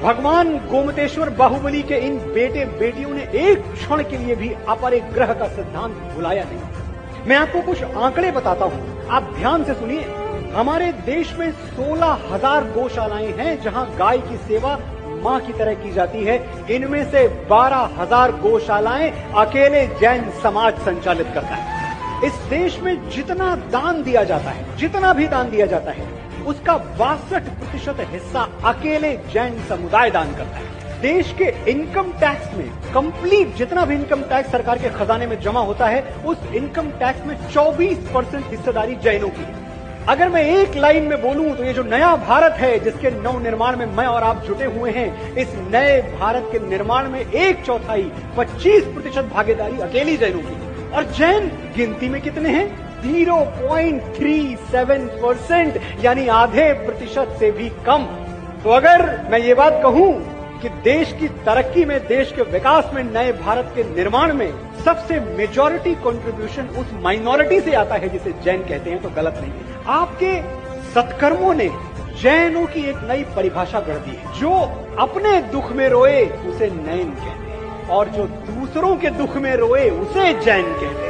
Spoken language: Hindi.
भगवान गोमतेश्वर बाहुबली के इन बेटे बेटियों ने एक क्षण के लिए भी अपरिग्रह का सिद्धांत भुलाया नहीं। मैं आपको कुछ आंकड़े बताता हूं, आप ध्यान से सुनिए। हमारे देश में 16,000 गौशालाएं हैं जहां गाय की सेवा मां की तरह की जाती है। इनमें से 12,000 गौशालाएं अकेले जैन समाज संचालित करता है। इस देश में जितना दान दिया जाता है, जितना भी दान दिया जाता है, उसका 62% हिस्सा अकेले जैन समुदाय दान करता है। देश के इनकम टैक्स में कंप्लीट जितना भी इनकम टैक्स सरकार के खजाने में जमा होता है, उस इनकम टैक्स में 24% हिस्सेदारी जैनों की है। अगर मैं एक लाइन में बोलूं तो ये जो नया भारत है जिसके नव निर्माण में मैं और आप जुटे हुए हैं, इस नए भारत के निर्माण में 1/4 25% भागीदारी अकेली जैनों की है। और जैन गिनती में कितने हैं? 0.37%, यानी आधे प्रतिशत से भी कम। तो अगर मैं ये बात कहूं कि देश की तरक्की में, देश के विकास में, नए भारत के निर्माण में सबसे मेजॉरिटी कंट्रीब्यूशन उस माइनॉरिटी से आता है जिसे जैन कहते हैं, तो गलत नहीं है। आपके सत्कर्मों ने जैनों की एक नई परिभाषा गढ़ दी है। जो अपने दुख में रोए उसे नैन कहते हैं और जो दूसरों के दुख में रोए उसे जैन कहते हैं।